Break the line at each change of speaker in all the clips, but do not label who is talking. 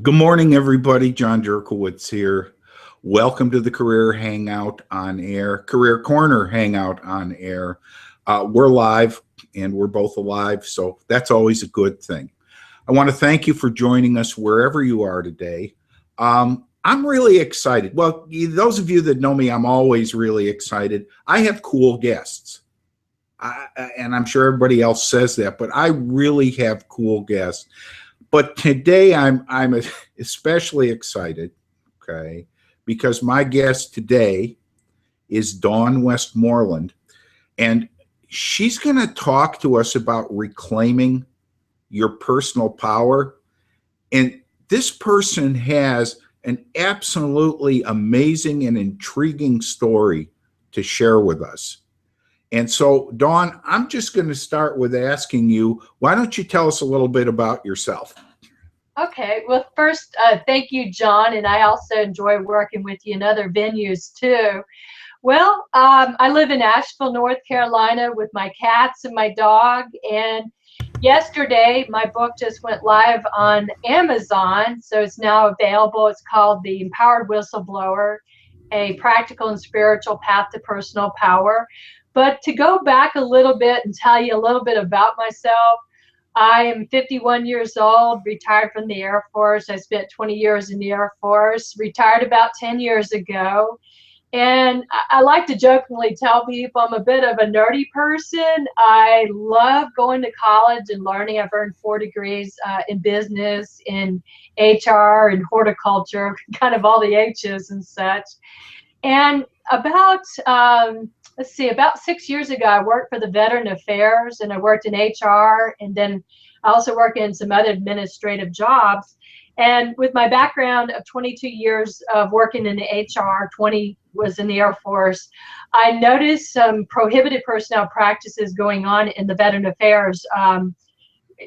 Good morning, everybody. John Jerkowitz here. Welcome to the Career Hangout on Air, Career Corner Hangout on Air. We're live and we're both alive, so that's always a good thing. I want to thank you for joining us wherever you are today. I'm really excited. Well, those of you that know me, I'm always really excited. I have cool guests. And I'm sure everybody else says that, but I really have cool guests. But today I'm especially excited, okay, because my guest today is Dawn Westmoreland, and she's going to talk to us about reclaiming your personal power. And this person has an absolutely amazing and intriguing story to share with us. And so, Dawn, I'm just going to start with asking you, why don't you tell us a little bit about yourself?
Okay. Well, first, thank you, John. And I also enjoy working with you in other venues, too. Well, I live in Asheville, North Carolina with my cats and my dog. And yesterday, my book just went live on Amazon. So it's now available. It's called The Empowered Whistleblower, A Practical and Spiritual Path to Personal Power. But to go back a little bit and tell you a little bit about myself, I am 51 years old, retired from the Air Force. I spent 20 years in the Air Force, retired about 10 years ago. And I like to jokingly tell people I'm a bit of a nerdy person. I love going to college and learning. I've earned 4 degrees in business, in HR, and horticulture, kind of all the H's and such. And about about 6 years ago, I worked for the Veteran Affairs, and I worked in HR, and then I also worked in some other administrative jobs. And with my background of 22 years of working in the HR, 20 was in the Air Force, I noticed some prohibited personnel practices going on in the Veteran Affairs.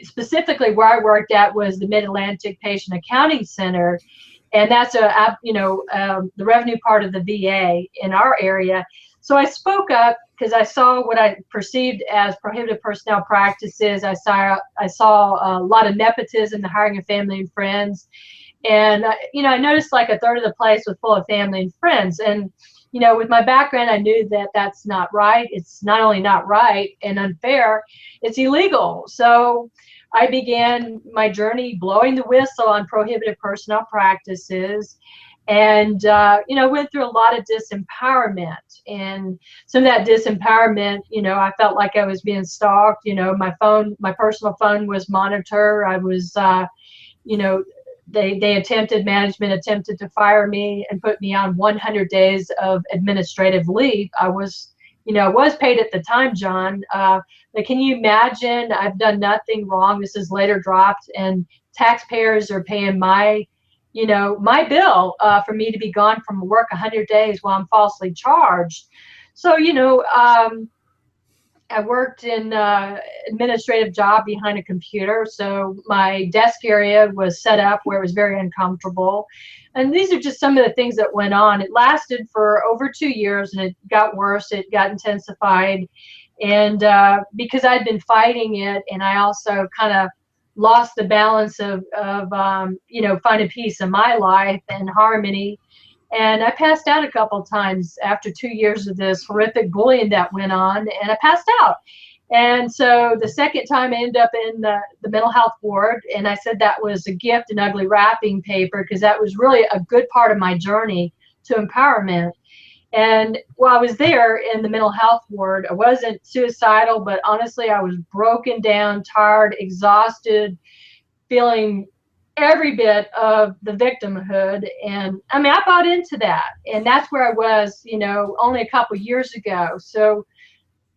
Specifically, where I worked at was the Mid-Atlantic Patient Accounting Center, and that's the revenue part of the VA in our area. So I spoke up because I saw what I perceived as prohibited personnel practices. I saw a lot of nepotism, the hiring of family and friends, and I noticed like a third of the place was full of family and friends. And with my background, I knew that that's not right. It's not only not right and unfair, it's illegal. So I began my journey blowing the whistle on prohibited personnel practices, and went through a lot of disempowerment. And some of that disempowerment, I felt like I was being stalked. My personal phone was monitored. I was management attempted to fire me and put me on 100 days of administrative leave. I was paid at the time, John. But can you imagine? I've done nothing wrong. This is later dropped, and taxpayers are paying my bill for me to be gone from work 100 days while I'm falsely charged. So, I worked in administrative job behind a computer, so my desk area was set up where it was very uncomfortable. And these are just some of the things that went on. It lasted for over 2 years, and it got worse. It got intensified. And because I'd been fighting it, and I also kind of lost the balance of finding peace in my life and harmony. And I passed out a couple of times after 2 years of this horrific bullying that went on, and I passed out. And so the second time I ended up in the mental health ward, and I said that was a gift in ugly wrapping paper, because that was really a good part of my journey to empowerment. And while I was there in the mental health ward, I wasn't suicidal, but honestly, I was broken down, tired, exhausted, feeling every bit of the victimhood. And I mean, I bought into that. And that's where I was, only a couple years ago. So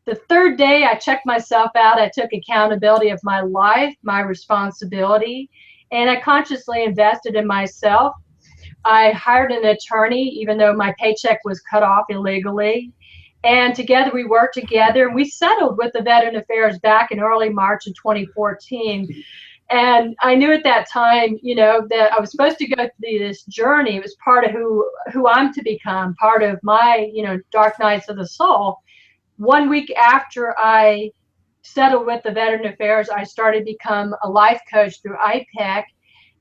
the third day I checked myself out, I took accountability of my life, my responsibility, and I consciously invested in myself. I hired an attorney, even though my paycheck was cut off illegally. And together we worked together, and we settled with the Veteran Affairs back in early March of 2014. And I knew at that time, that I was supposed to go through this journey. It was part of who I'm to become, part of my, dark nights of the soul. 1 week after I settled with the Veteran Affairs, I started to become a life coach through IPEC.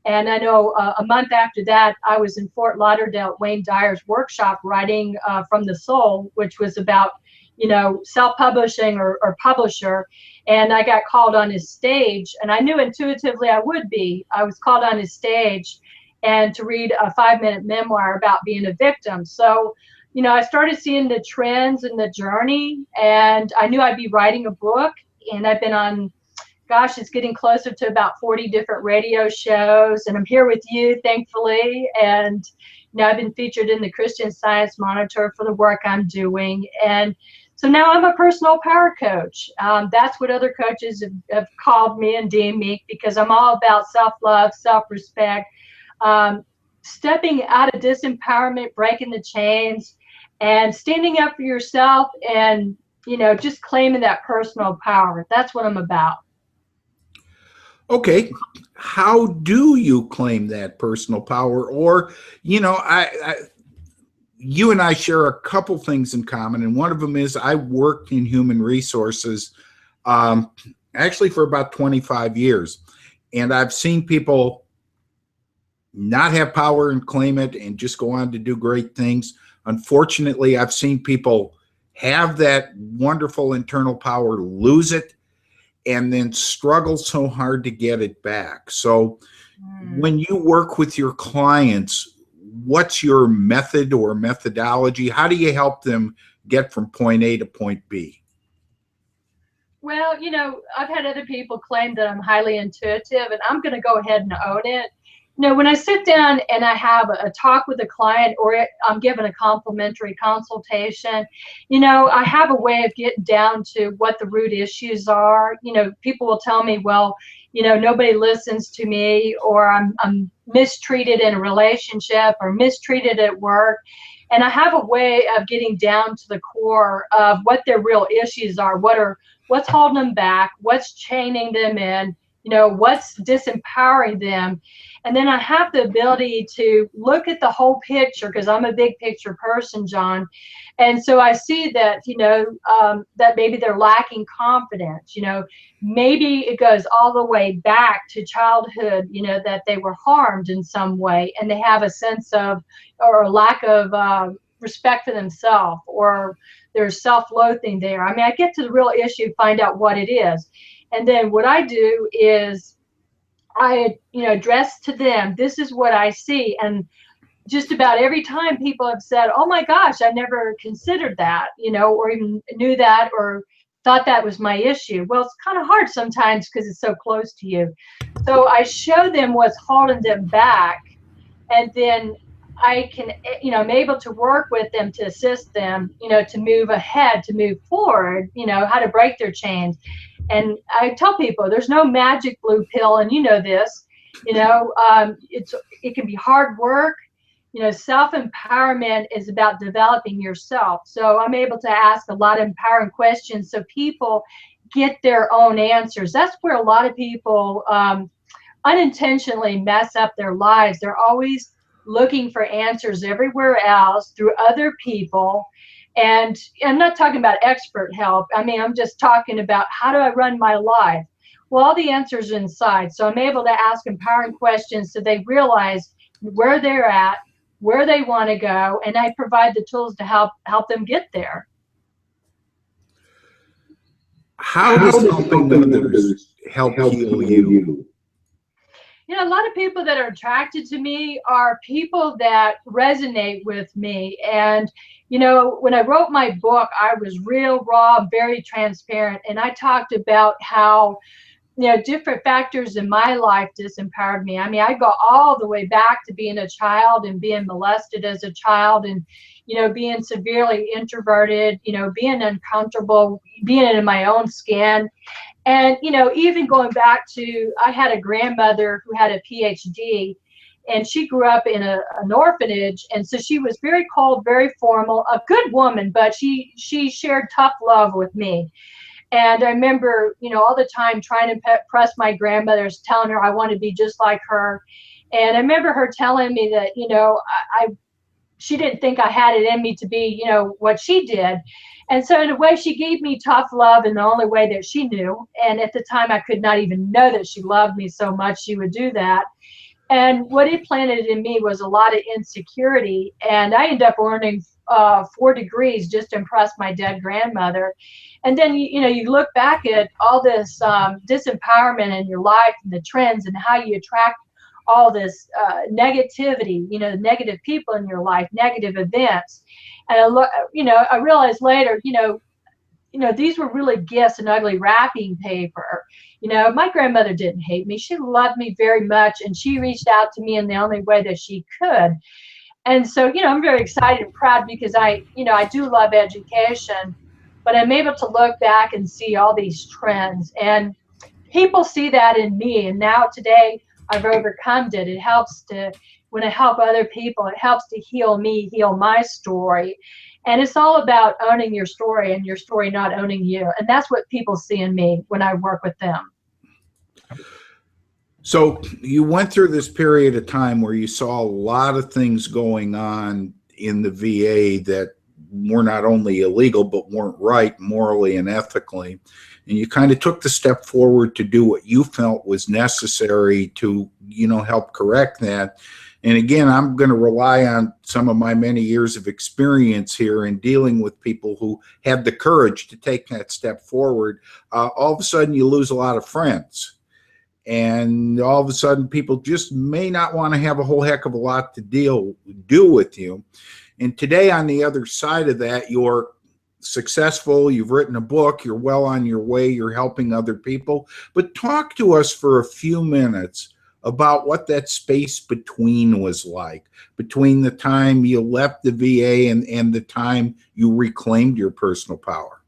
And I know a month after that, I was in Fort Lauderdale at Wayne Dyer's workshop writing From the Soul, which was about, self-publishing or publisher. And I got called on his stage, and I knew intuitively I would be. I was called on his stage and to read a 5-minute memoir about being a victim. So, I started seeing the trends and the journey, and I knew I'd be writing a book. And I've been on, gosh, it's getting closer to about 40 different radio shows, and I'm here with you, thankfully. And I've been featured in the Christian Science Monitor for the work I'm doing. And so now I'm a personal power coach. That's what other coaches have called me and deemed me, because I'm all about self-love, self-respect, stepping out of disempowerment, breaking the chains, and standing up for yourself, and just claiming that personal power. That's what I'm about.
Okay, how do you claim that personal power? Or, you and I share a couple things in common, and one of them is I worked in human resources actually for about 25 years, and I've seen people not have power and claim it and just go on to do great things. Unfortunately, I've seen people have that wonderful internal power, lose it, and then struggle so hard to get it back. So when you work with your clients, what's your method or methodology? How do you help them get from point A to point B?
Well, I've had other people claim that I'm highly intuitive, and I'm going to go ahead and own it. When I sit down and I have a talk with a client, or I'm given a complimentary consultation, I have a way of getting down to what the root issues are. People will tell me, well, nobody listens to me, or I'm mistreated in a relationship or mistreated at work. And I have a way of getting down to the core of what their real issues are, what's holding them back, what's chaining them in, what's disempowering them. And then I have the ability to look at the whole picture, because I'm a big picture person, John. And so I see that, that maybe they're lacking confidence. Maybe it goes all the way back to childhood, that they were harmed in some way, and they have a sense of, or a lack of respect for themselves, or there's self-loathing there. I mean, I get to the real issue, find out what it is. And then what I do is I, address to them, this is what I see. And just about every time people have said, oh my gosh, I never considered that, or even knew that, or thought that was my issue. Well, it's kind of hard sometimes because it's so close to you. So I show them what's holding them back, and then I can, I'm able to work with them to assist them, to move ahead, to move forward, how to break their chains. And I tell people there's no magic blue pill, and this, it can be hard work. Self-empowerment is about developing yourself. So I'm able to ask a lot of empowering questions so people get their own answers. That's where a lot of people unintentionally mess up their lives. They're always looking for answers everywhere else through other people. And I'm not talking about expert help. I mean, I'm just talking about, how do I run my life? Well, all the answers are inside. So I'm able to ask empowering questions so they realize where they're at, where they want to go, and I provide the tools to help them get there.
How does helping others help heal you?
A lot of people that are attracted to me are people that resonate with me. And, when I wrote my book, I was real, raw, very transparent. And I talked about how, different factors in my life disempowered me. I mean, I go all the way back to being a child and being molested as a child, and, being severely introverted, being uncomfortable, being in my own skin. And, even going back to, I had a grandmother who had a PhD, and she grew up in an orphanage. And so she was very cold, very formal, a good woman, but she shared tough love with me. And I remember, all the time trying to press my grandmother's, telling her I want to be just like her. And I remember her telling me that, she didn't think I had it in me to be, what she did. And so in a way, she gave me tough love in the only way that she knew. And at the time, I could not even know that she loved me so much she would do that. And what it planted in me was a lot of insecurity. And I ended up earning 4 degrees just to impress my dead grandmother. And then, you look back at all this disempowerment in your life and the trends and how you attract all this negativity, negative people in your life, negative events. And I realized later, these were really gifts and ugly wrapping paper. My grandmother didn't hate me. She loved me very much, and she reached out to me in the only way that she could. And so, I'm very excited and proud because I do love education, but I'm able to look back and see all these trends, and people see that in me. And now today I've overcome it. It helps when I help other people, it helps to heal me, heal my story. And it's all about owning your story and your story not owning you. And that's what people see in me when I work with them.
So you went through this period of time where you saw a lot of things going on in the VA that were not only illegal, but weren't right morally and ethically. And you kind of took the step forward to do what you felt was necessary to, help correct that. And again, I'm going to rely on some of my many years of experience here in dealing with people who had the courage to take that step forward. All of a sudden, you lose a lot of friends. And all of a sudden, people just may not want to have a whole heck of a lot to do with you. And today, on the other side of that, you're successful, you've written a book, you're well on your way, you're helping other people. But talk to us for a few minutes about what that space between was like, between the time you left the VA and the time you reclaimed your personal power.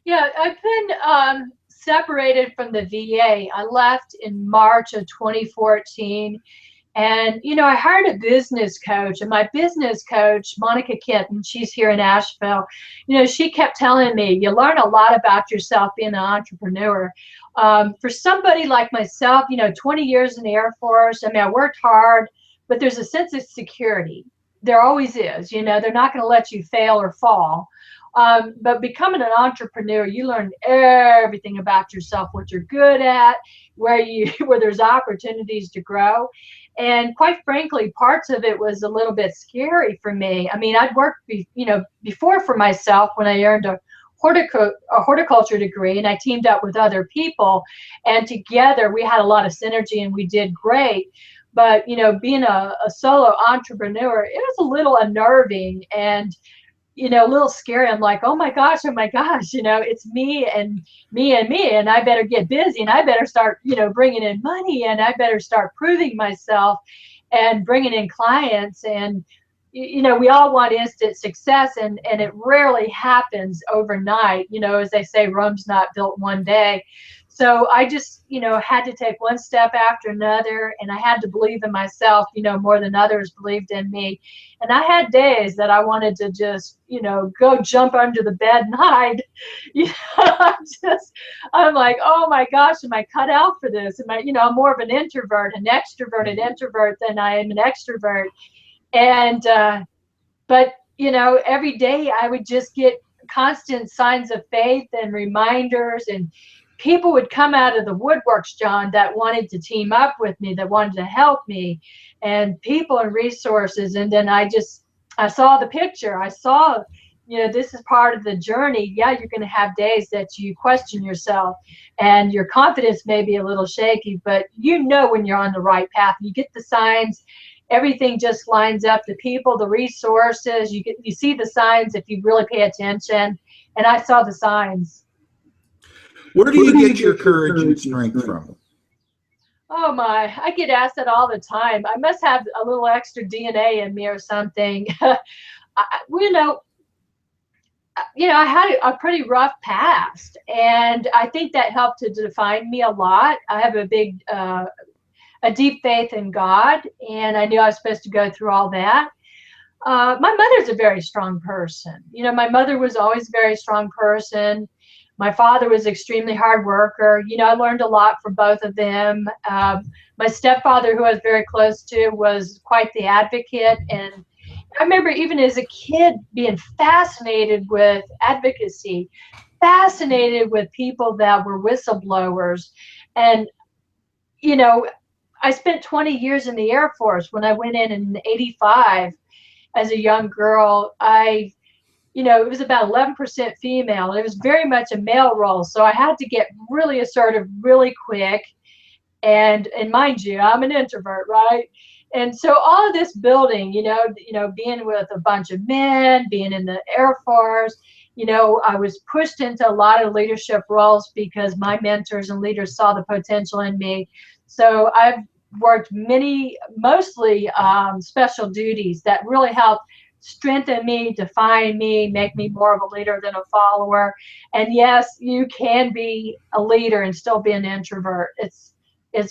Yeah, I've been separated from the VA. I left in March of 2014. And, I hired a business coach, and my business coach, Monica Kitten, she's here in Asheville. She kept telling me, you learn a lot about yourself being an entrepreneur. For somebody like myself, 20 years in the Air Force, I worked hard, but there's a sense of security. There always is, they're not going to let you fail or fall. But becoming an entrepreneur, you learn everything about yourself, what you're good at, where there's opportunities to grow. And quite frankly, parts of it was a little bit scary for me. I'd worked, before for myself when I earned a horticulture degree, and I teamed up with other people, and together we had a lot of synergy and we did great. But, being a solo entrepreneur, it was a little unnerving and a little scary. I'm like, oh my gosh, it's me and me and me, and I better get busy, and I better start, bringing in money, and I better start proving myself and bringing in clients. And, we all want instant success, and it rarely happens overnight. As they say, Rome's not built one day. So I just, had to take one step after another, and I had to believe in myself, more than others believed in me. And I had days that I wanted to just, go jump under the bed and hide. I'm like, oh my gosh, am I cut out for this? I'm more of an introvert, an extroverted introvert than I am an extrovert. And, but, every day I would just get constant signs of faith and reminders, and people would come out of the woodworks, John, that wanted to team up with me, that wanted to help me, and people and resources. And then I saw the picture. I saw, this is part of the journey. Yeah, you're going to have days that you question yourself and your confidence may be a little shaky, but when you're on the right path. You get the signs. Everything just lines up. The people, the resources, you see the signs if you really pay attention. And I saw the signs.
Where do you get your courage and strength from?
Oh my, I get asked that all the time. I must have a little extra DNA in me or something. I had a pretty rough past, and I think that helped to define me a lot. I have a deep faith in God, and I knew I was supposed to go through all that. My mother's a very strong person. My mother was always a very strong person. My father was an extremely hard worker. I learned a lot from both of them. My stepfather, who I was very close to, was quite the advocate. And I remember even as a kid being fascinated with advocacy, fascinated with people that were whistleblowers. And, I spent 20 years in the Air Force. When I went in '85 as a young girl, it was about 11% female. It was very much a male role. So I had to get really assertive really quick. And mind you, I'm an introvert, right? And so all of this building, being with a bunch of men, being in the Air Force, I was pushed into a lot of leadership roles because my mentors and leaders saw the potential in me. So I've worked mostly special duties that really helped strengthen me, define me, make me more of a leader than a follower. And yes, you can be a leader and still be an introvert. It's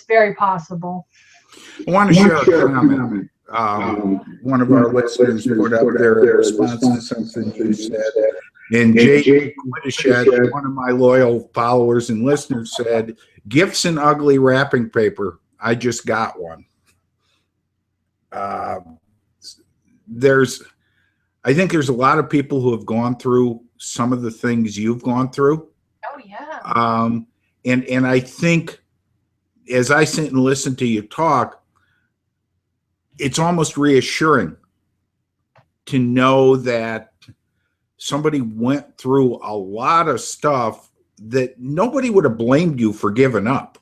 very possible.
I want to share a comment. One of our listeners put up there in response to something you said. And Jake Whittished, one of my loyal followers and listeners, said, "Gifts and ugly wrapping paper. I just got one." I think there's a lot of people who have gone through some of the things you've gone through.
Oh, yeah.
And I think as I sit and listen to you talk, it's almost reassuring to know that somebody went through a lot of stuff that nobody would have blamed you for giving up.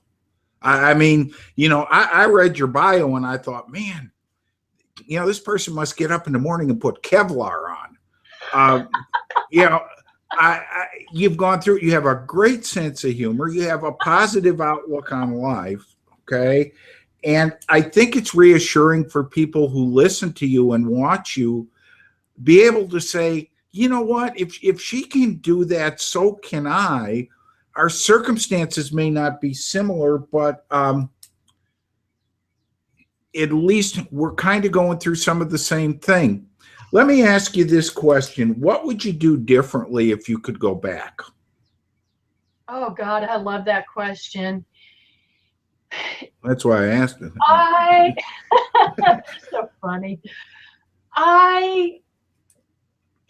I mean, I read your bio and I thought, man, this person must get up in the morning and put Kevlar on. You've gone through, you have a great sense of humor. You have a positive outlook on life. Okay. And I think it's reassuring for people who listen to you and watch you be able to say, you know what, if she can do that, so can I. Our circumstances may not be similar, but at least we're kind of going through some of the same thing. Let me ask you this question. What would you do differently if you could go back?
Oh, God, I love that question.
That's why I asked it.
So funny.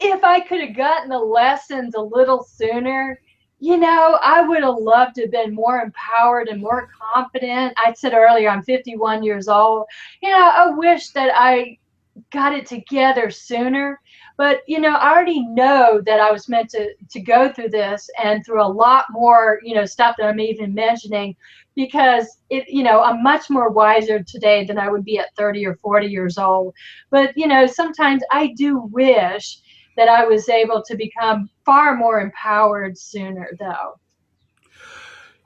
If I could have gotten the lessons a little sooner, I would have loved to have been more empowered and more confident. I said earlier, I'm 51 years old. I wish that I got it together sooner. But, I already know that I was meant to go through this and through a lot more, stuff that I'm even mentioning, because I'm much more wiser today than I would be at 30 or 40 years old. But, sometimes I do wish that I was able to become far more empowered sooner, though.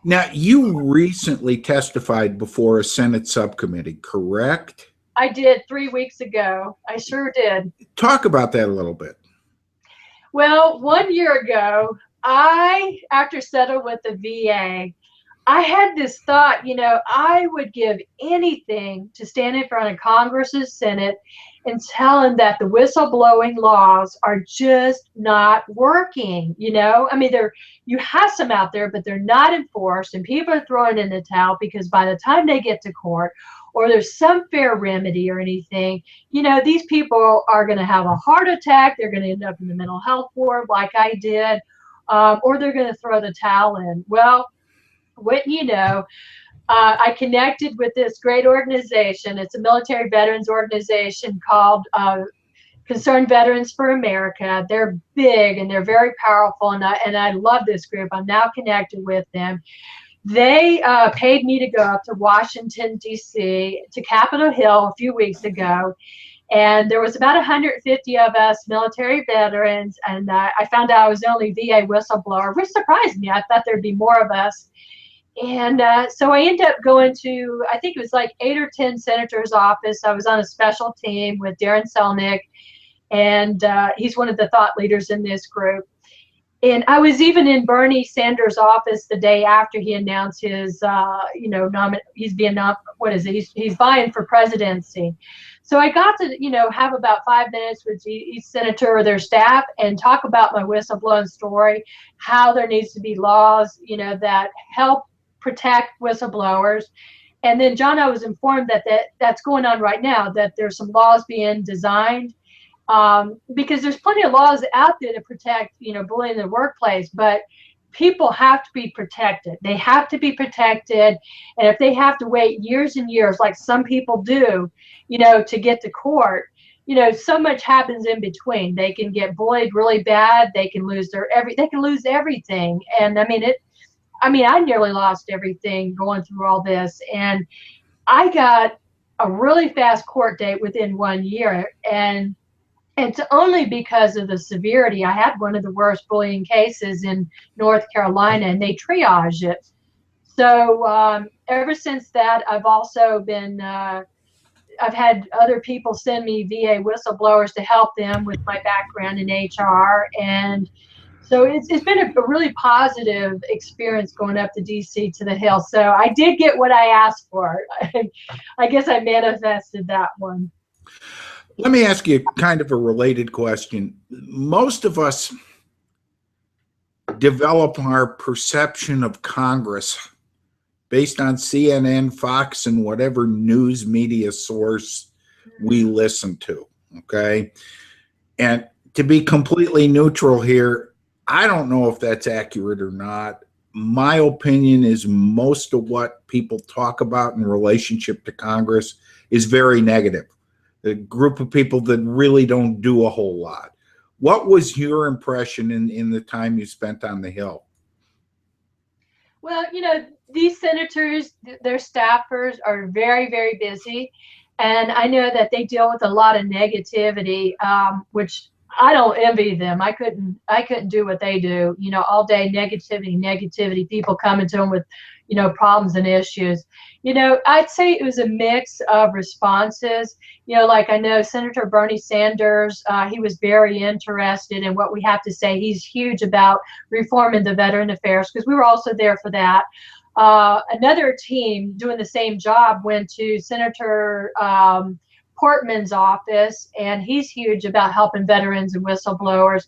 Now, you recently testified before a Senate subcommittee, correct?
I did 3 weeks ago. I sure did.
Talk about that a little bit.
Well, 1 year ago, after settling with the VA, I had this thought, I would give anything to stand in front of Congress and Senate and tell them that the whistleblowing laws are just not working. I mean, you have some out there, but they're not enforced, and people are throwing in the towel because by the time they get to court, or there's some fair remedy or anything, these people are going to have a heart attack. They're going to end up in the mental health ward like I did, or they're going to throw the towel in. Well, wouldn't you know, I connected with this great organization. It's a military veterans organization called Concerned Veterans for America. They're big and they're very powerful, and I love this group. I'm now connected with them. They paid me to go up to Washington, D.C., to Capitol Hill a few weeks ago. And there was about 150 of us military veterans, and I found out I was the only VA whistleblower, which surprised me. I thought there'd be more of us. And so I ended up going to, I think it was like 8 or 10 senators' office. I was on a special team with Darren Selnick, and he's one of the thought leaders in this group. And I was even in Bernie Sanders' office the day after he announced his, he's being, he's vying for presidency. So I got to, have about 5 minutes with each senator or their staff and talk about my whistleblowing story, how there needs to be laws, that help protect whistleblowers. And then, John, I was informed that that's going on right now, that there's some laws being designed. Because there's plenty of laws out there to protect, bullying in the workplace, but people have to be protected. They have to be protected. And if they have to wait years and years, like some people do, to get to court, so much happens in between. They can get bullied really bad. They can lose they can lose everything. And I nearly lost everything going through all this. And I got a really fast court date within 1 year. And it's only because of the severity. I had one of the worst bullying cases in North Carolina, and they triage it. So ever since that, I've also been, I've had other people send me VA whistleblowers to help them with my background in HR. And so it's been a really positive experience going up to DC to the Hill. So I did get what I asked for. I guess I manifested that one.
Let me ask you kind of a related question. Most of us develop our perception of Congress based on CNN, Fox, and whatever news media source we listen to, okay? And to be completely neutral here, I don't know if that's accurate or not. My opinion is most of what people talk about in relationship to Congress is very negative. A group of people that really don't do a whole lot. What was your impression in the time you spent on the Hill?
Well, these senators, their staffers are very, very busy. And I know that they deal with a lot of negativity, which I don't envy them. I couldn't do what they do, all day negativity, people coming to them with, problems and issues. I'd say it was a mix of responses. Like I know Senator Bernie Sanders, he was very interested in what we have to say. He's huge about reforming the Veteran Affairs because we were also there for that. Another team doing the same job went to Senator Portman's office, and he's huge about helping veterans and whistleblowers.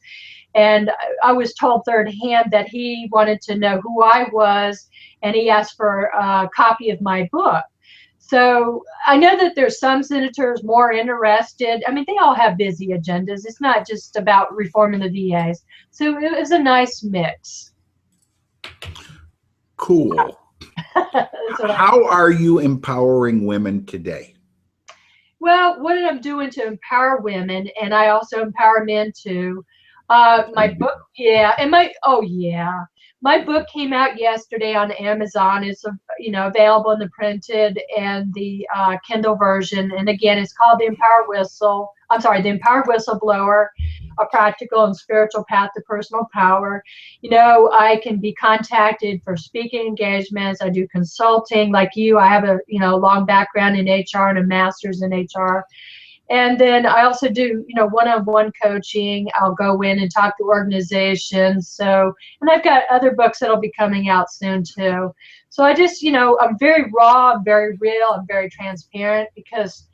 And I was told third hand that he wanted to know who I was, and he asked for a copy of my book. So I know that there's some senators more interested. They all have busy agendas. It's not just about reforming the VAs. So it was a nice mix.
Cool. How are you empowering women today?
Well, what I'm doing to empower women, and I also empower men too. My book, my book came out yesterday on Amazon. It's available in the printed and the Kindle version. And again, it's called The Empowered Whistleblower: A Practical and Spiritual Path to Personal Power. I can be contacted for speaking engagements. I do consulting like you. I have a long background in HR and a master's in HR. And then I also do, one-on-one coaching. I'll go in and talk to organizations. And I've got other books that'll be coming out soon too. So I just, I'm very raw, I'm very real, I'm very transparent because,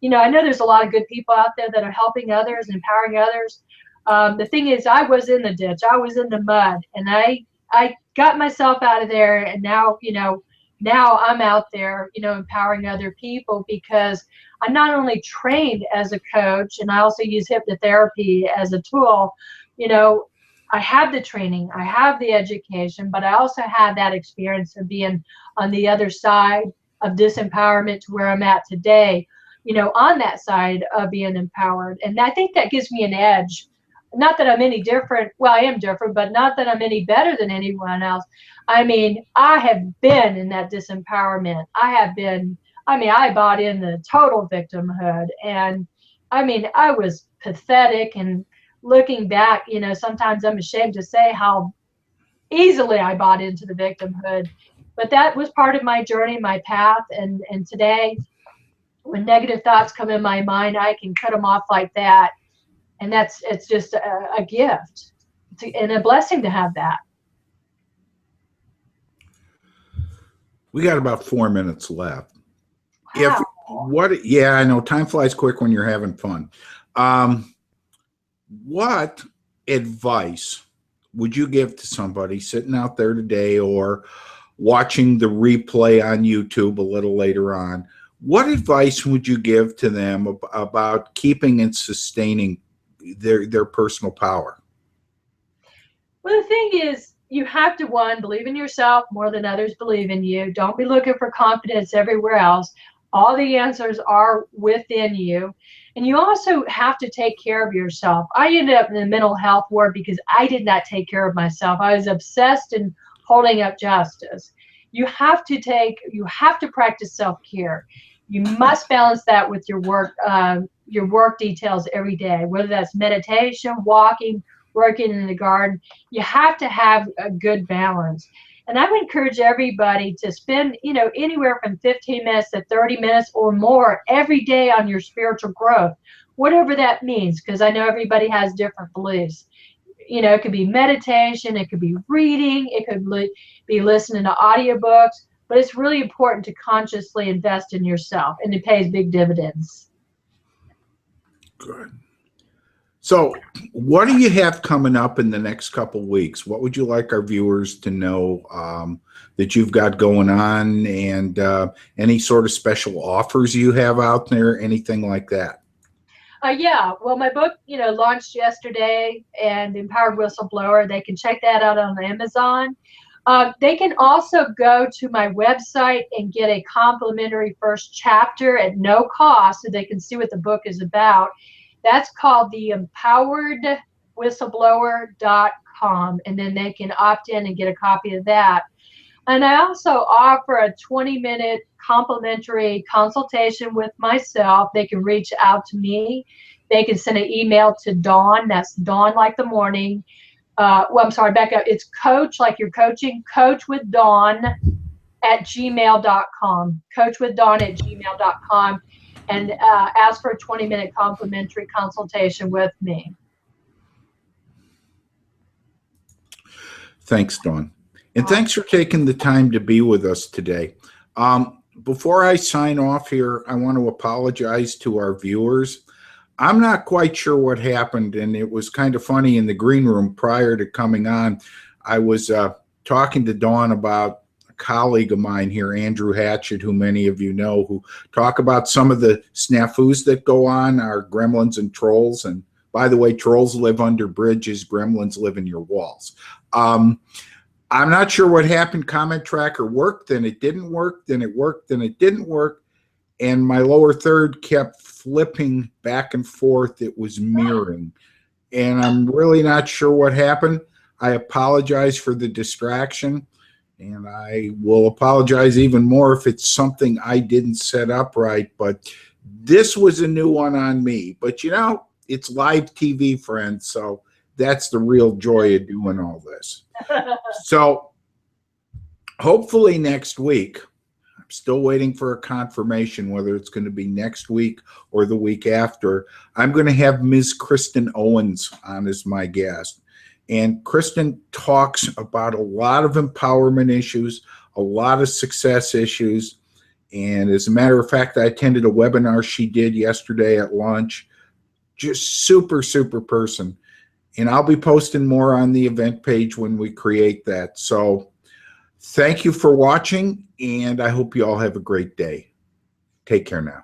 I know there's a lot of good people out there that are helping others, empowering others. The thing is, I was in the ditch, I was in the mud, and I got myself out of there. And now, now I'm out there, empowering other people because I'm not only trained as a coach, and I also use hypnotherapy as a tool. I have the training, I have the education, but I also have that experience of being on the other side of disempowerment to where I'm at today, on that side of being empowered. And I think that gives me an edge. Not that I'm any different. Well, I am different, but not that I'm any better than anyone else. I have been in that disempowerment. I bought in the total victimhood, and I was pathetic. And looking back, sometimes I'm ashamed to say how easily I bought into the victimhood, but that was part of my journey, my path. And today, when negative thoughts come in my mind, I can cut them off like that. And it's just a gift and a blessing to have that.
We got about 4 minutes left.
Wow.
I know time flies quick when you're having fun. What advice would you give to somebody sitting out there today or watching the replay on YouTube a little later on? What advice would you give to them about keeping and sustaining their personal power?
Well, the thing is, you have to, one, believe in yourself more than others believe in you. Don't be looking for confidence everywhere else. All the answers are within you. And you also have to take care of yourself. I ended up in the mental health ward because I did not take care of myself. I was obsessed in holding up justice. You have to practice self-care. You must balance that with your work details every day, whether that's meditation, walking, working in the garden. You have to have a good balance. And I would encourage everybody to spend, anywhere from 15 minutes to 30 minutes or more every day on your spiritual growth, whatever that means, because I know everybody has different beliefs. It could be meditation, it could be reading, it could be listening to audiobooks, but it's really important to consciously invest in yourself, and it pays big dividends.
Good. So what do you have coming up in the next couple weeks? What would you like our viewers to know that you've got going on, and any sort of special offers you have out there, anything like that?
Yeah, well, my book, launched yesterday, and Empowered Whistleblower. They can check that out on Amazon. They can also go to my website and get a complimentary first chapter at no cost, so they can see what the book is about. That's called the empoweredwhistleblower.com, and then they can opt in and get a copy of that. And I also offer a 20-minute complimentary consultation with myself. They can reach out to me. They can send an email to Dawn. That's Dawn like the morning. I'm sorry, back up. It's coach, like you're coaching, coachwithdawn@gmail.com. Coachwithdawn@gmail.com. And ask for a 20-minute complimentary consultation with me.
Thanks, Dawn. And thanks for taking the time to be with us today. Before I sign off here, I want to apologize to our viewers. I'm not quite sure what happened, and it was kind of funny in the green room prior to coming on. I was talking to Dawn about a colleague of mine here, Andrew Hatchett, who many of you know, who talk about some of the snafus that go on, our gremlins and trolls. And by the way, trolls live under bridges, gremlins live in your walls. I'm not sure what happened. Comment Tracker worked, then it didn't work, then it worked, then it didn't work. And my lower third kept flipping back and forth. It was mirroring. And I'm really not sure what happened. I apologize for the distraction. And I will apologize even more if it's something I didn't set up right. But this was a new one on me. But, it's live TV, friends. So that's the real joy of doing all this. So hopefully next week, I'm still waiting for a confirmation whether it's going to be next week or the week after, I'm going to have Ms. Kristen Owens on as my guest. And Kristen talks about a lot of empowerment issues, a lot of success issues. And as a matter of fact, I attended a webinar she did yesterday at lunch. Just super, super person. And I'll be posting more on the event page when we create that. So thank you for watching, and I hope you all have a great day. Take care now.